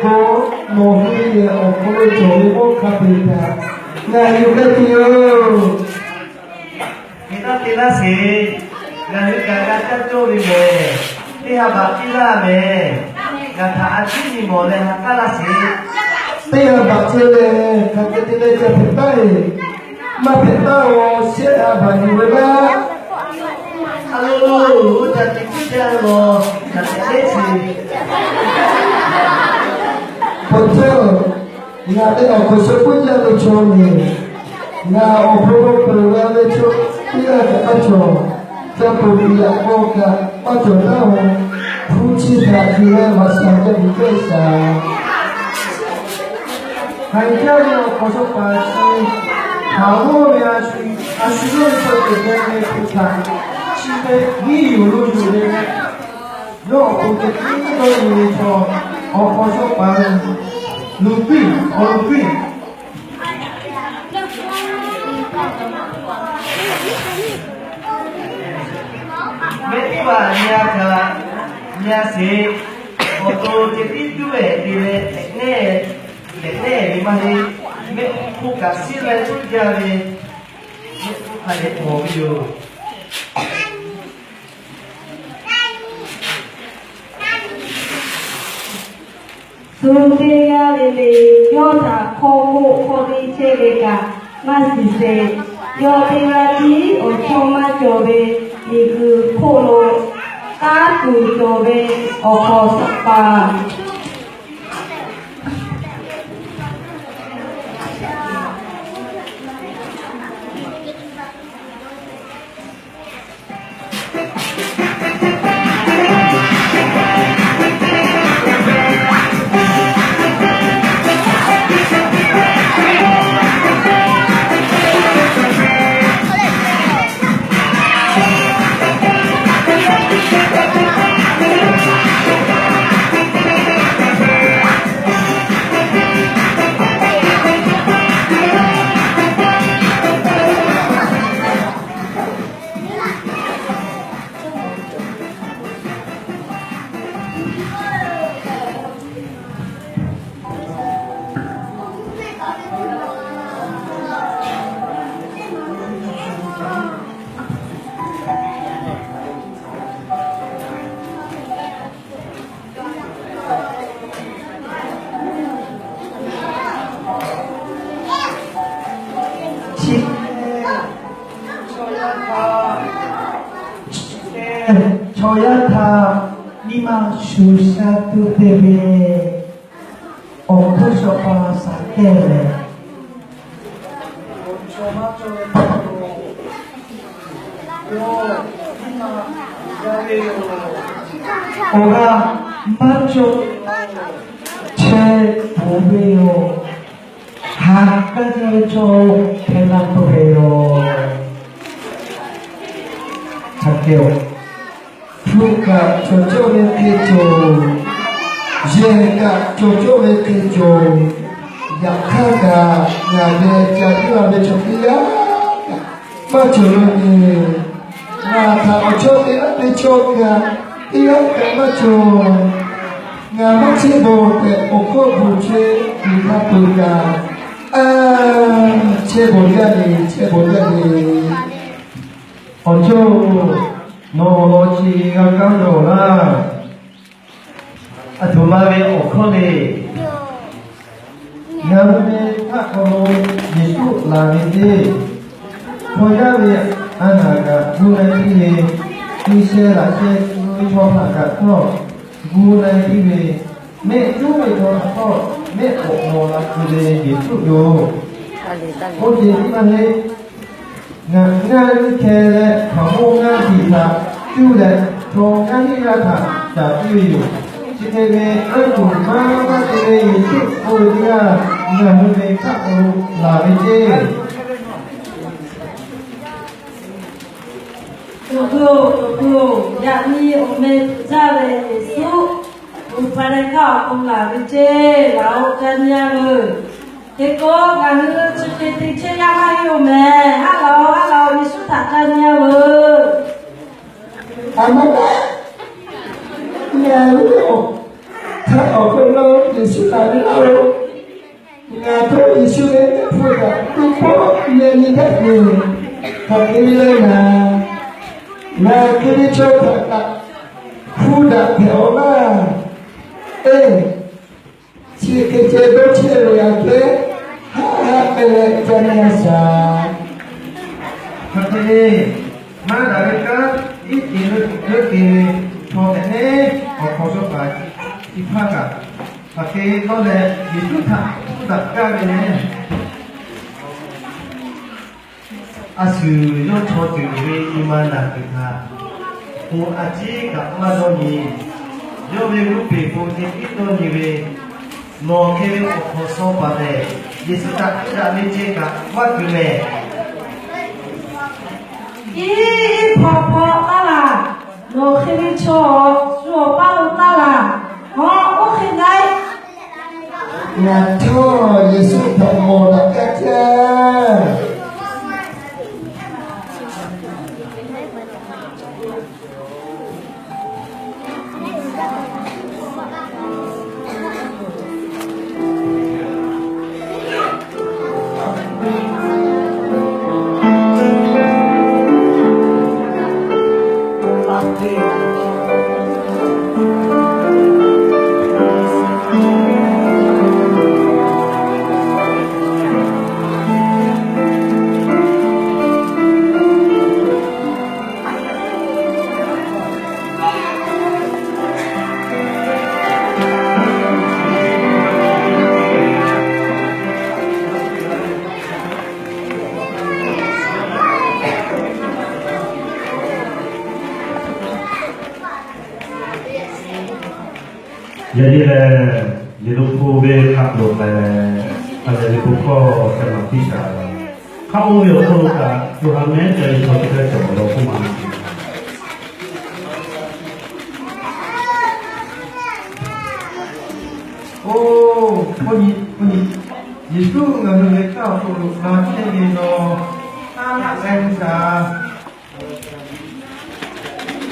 ko mo ni o ko jo mo ka pe ta na yu ka ti yo kita tila si na yu ka ta jo bi me ti ha ba tila me ka ta a chi ni mo le ha ka la si ti ha ba che le ka ke ti le che pe ta e ma pe ta o se a ba ni we ba alo ta ti ki ja lo ta te le si Hotel, nga ada khusus punya lucu ni, nga obrol program lucu, dia ada ajo, tapi dia moga ajo tahu, kunci terakhir masih ada di desa. Hanya yang khusus pasti, kamu biasa asyik sebagai kita, kita ni lucu ni, no untuk kita ini so. Khusus paling lupi, lupi. Mesti banyak kan, nyasi, foto jadi dua, dia ni mana, buka silat jadi, ada mobil. Suria lele yota komo kodi chega masise yotirati ochoma jobe niku kolo kaku jobe okosapa Choyata lima susatu tebe oku sopa sakele oga macho che bobeo hakajo cho pelapureo sakeo Fuka chochote kicho, jenga chochote kicho, yakanga ngade jadiwa bechokia, machoroni, ngata ochote apechoka, iyaka macho, ngamachibote okobuche ikapuka, chebogani, ocho. No chi ga kang do la Atuma be okole ngam me tha ko Yesu la ni de ko ya be anaga gu nai ti be ni se la se ni cho pha ka to gu nai ti be me tu be to to me ko mo la ku de Yesu yo ko je ti ma le nga ke le khamo nga ti tha tu le to nga ni ra tha ta tu yo chi ne be a tu ma ma te Yesu ko dia nga hu be ka o la be je Tuku, yakni ome jawe Yesu upareka ong la beje lao kanya le. Eko nganu chukiti cheya mayo me. Hello, Yesu tak kanya le. Amada ya lo ถ้าออกไปเราจะสุดท้ายเรางานตัวอิสุเล่พูดกับทุกคนเรียนนี่ได้เลยทำนี้เลยนะงานที่ได้ช่วยกับพูดกับแถวมาชีวิตเจ็บเชื่อเลยอะเกหาเป็นจันทร์สาพระเจ้ามาดาริกาอีกทีนึงเรื่องที่พอแต่เนี่ยขอสบายที่พักกับพระเจ้าเขาเลยมีทุกทางตัดการเลยเนี่ยอาศัยยศชดถึงเรื่องอิมานาคิดhaผู้อาชีพกับมาโดนีโยเวรุปีผู้ที่อิโตนีเวโนเคเวอโคโซปาเดยิสตาจะไม่เจกับวัดกุเลอีพอตาลาโนเควิโชชัวป้าลุตาลาฮอโอเคไงงานทั่วยิสุธรรมโมดักกะเจ้าJadi di lupu be kap do le ada di lupu sama kita. Kamu yo tu ka Tuhan me dari tu kita coba lupu mana. Oh, poni, Yesus nganu mereka untuk nanti ni no anak bangsa.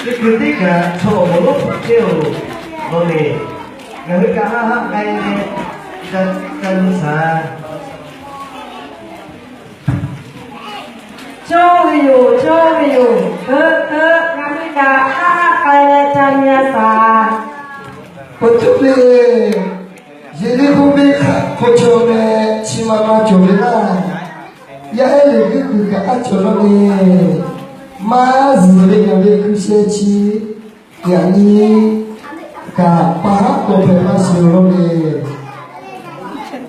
Ketika coba lupu kau boleh. Người cả hấp đây chân xa cho hiểu người cả hấp đây chân xa có chút đi dễ đi không biết có chỗ này chỉ mà chỗ này là ya là cái cả chỗ này mà gì đấy là cái xe chiอย่างนี้กับปะโตเปมาสิโรเด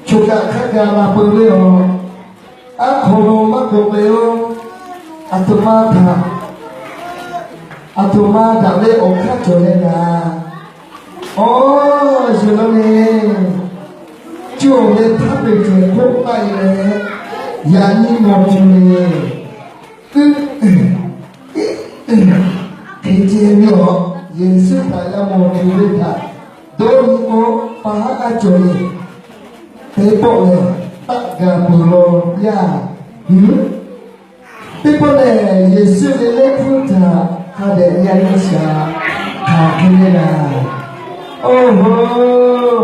ชุกะขะกาลาเปเรโออะโคโรมะโกเปโออะตุมาดาเลโอคะโจเลนาโอ้สิโรเดจูเลทับเปเจโคไปเลยยานีโมจูเลเอเจเนียယေစုပါလာမောဒီဝိတာဒိုမောပါအကျော်လေးတေပေါ်လေတက္ကပူလောယာဟင်တေပေါ်လေယေစုလေးဖုတာခါတဲ့ယာယရှာခါခင်းလာအိုဟို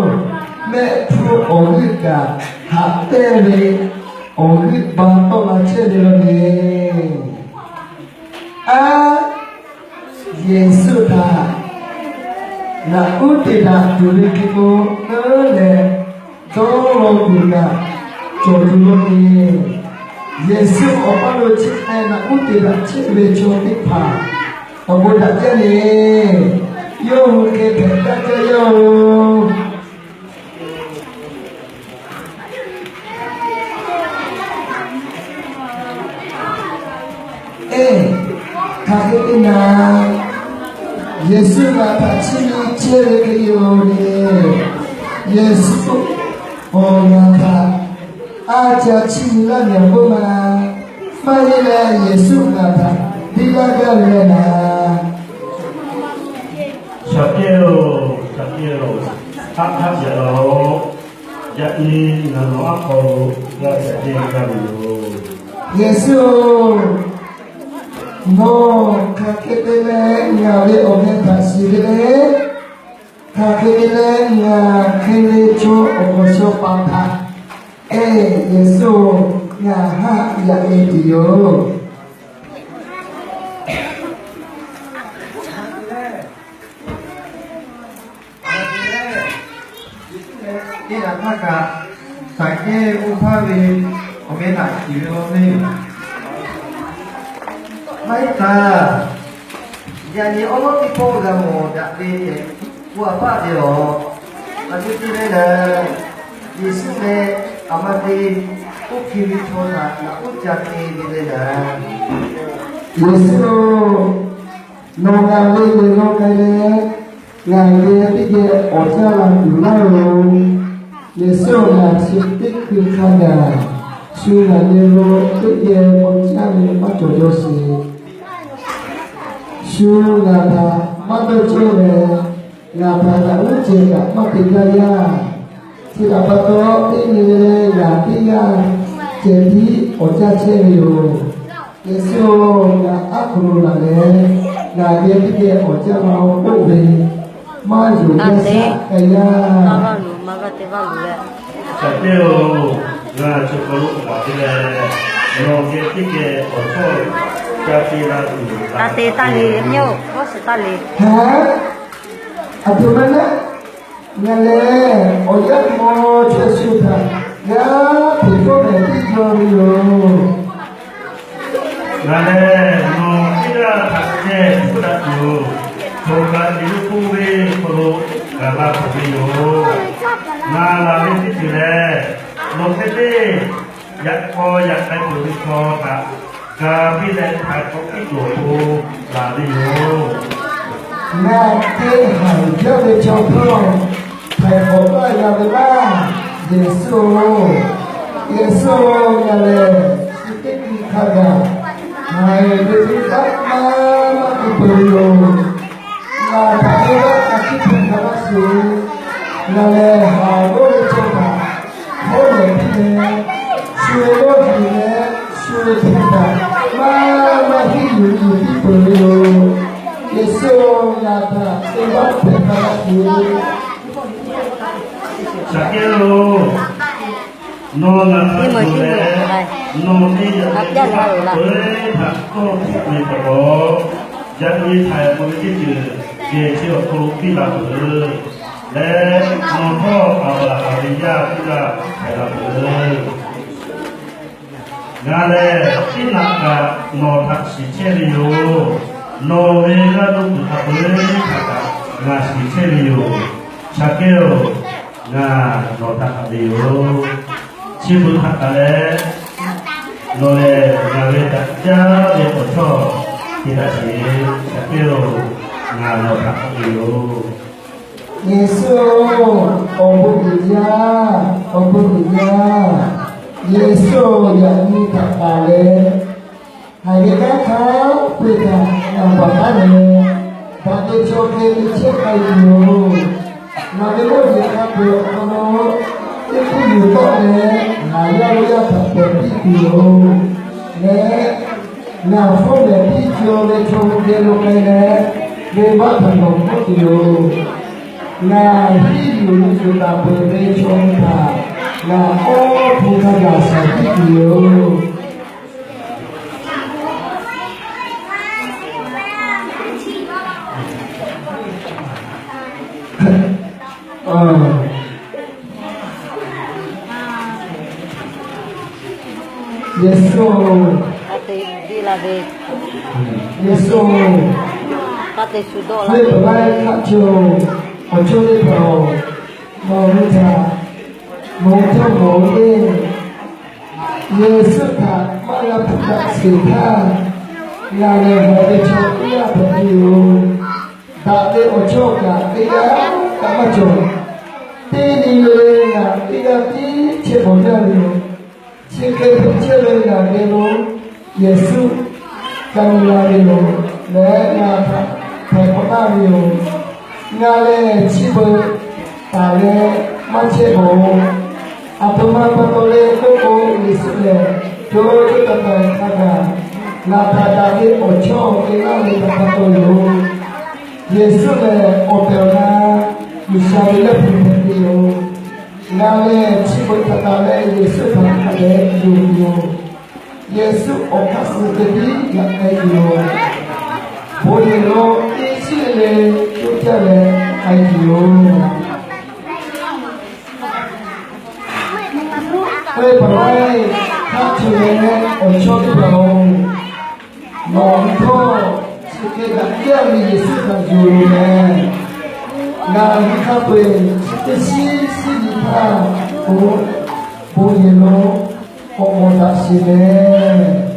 မေဖူအိုလိကဟာတဲလေအိုလိဘာတော့လာချဲတယ်လေယေစုသာနာဥတေနာဒုရိကိကိုလေသောရောကူနာကျော်လူလို့ယေစုအပလို့ချစ်တဲ့နာဥတေနာချစ်လေကျော်တိဖာဘုရားကျက်နေယောကေတတယောခါကိနာယေရှုမှာပါချီချေရကယောနေယေရှုဟောနာတာအာချာချီလာမြေဘုမာမိုင်လေယေရှုနာတာဒီလာကလေနာချက်ပြေလို့ဟပ်ရတော့ယတိနနောအခေါ်ရတဲ့ကြလို့ယေရှုno kaketele nyale ome pasire kakele nga kele cho okoso papa Yesu nga ha ya ediyo Ini apakah saya upawi omena kiri Baiklah, jadi orang di program dah di buat apa dia lo? Nanti tu dah di sini amati ukiri thona, nak ujati dia dah. Yesu nongale ngale pige ojalan dulu Yesu na sitik kada suna nero pige ojalan majojosi suna da majojore ngapa da uje ga matigaya tidak betul ini ya dia jadi ojacheyo Yesu na aku lale na dia pige ojalan obe maju biasa kaya Sapeo nga chukuru kapile no ke tike oto kapila tu. Tali tali nyo, bos tali. ha apa mana ngale ojak mo chesuta ya pito me pito yo Ngale no kira takje sudatu. Toga dilukuwe koro kala pabiyo. Ngala ni tile no kete yakko yakai kuriko ka kapile takko ito lariyo. na ke hai jo de chopro thai ho ba ya ba Yesu Yesu ngale sitik kada hai de ta ma ipuyo na thai ba akhi thara su ngale ha lo de chopa ho le ne su lo ne su thita ma hi yu ipuyo Yesu ngata sebab berkati Sakelo no na thule no ni ya ko ni ko jadi thai ko ji ji je chi ko ki la le no ko aba ariya ki la thai la ngale tinaka no thak si cheliyo no vega no kutabule kata nga si cheliyo sakelo nga no takadiyo chibu takale no le nga ve takja de ocho tidak si sakelo nga no takadiyo Yesu obudia Yesu yang ni takale hai ka kau pita yang bakane bagi choke liche kayu na de mo de ka pe ono e ku ni to ne na ya ya ta pe piyo ne na fo de piyo le choke lo ke ne de ba ta no ko yo na hi yu ni ta pe de choke ta na o pu ka ya sa piyo Yesu Tati di lagi. Yesu Tati sudo hai lagi. bai khacho ocho le pro mo ta mo to mo ye Yesu ta ma la ta se ta la le ho de cho ya pa yo ta de ocho ka ya ka ma cho ti ni le na ti ga ti che mo ya yo Chique picture la velo Yesu kamila velo le na ta pa velo ngale chibo tale machebo apama patole ko Yesu le do ta ta kaga la ta da de ocho ke la le ta to yo Yesu le opera 下的乐平平的哟，那嘞七个他那嘞也是他那嘞有，也是我开始的地也爱有，我也咯一起嘞就叫嘞爱有。为本来他去年我说的龙，龙头是给大家的也是很有的。那他会这些是你看，我也咯，我打起来。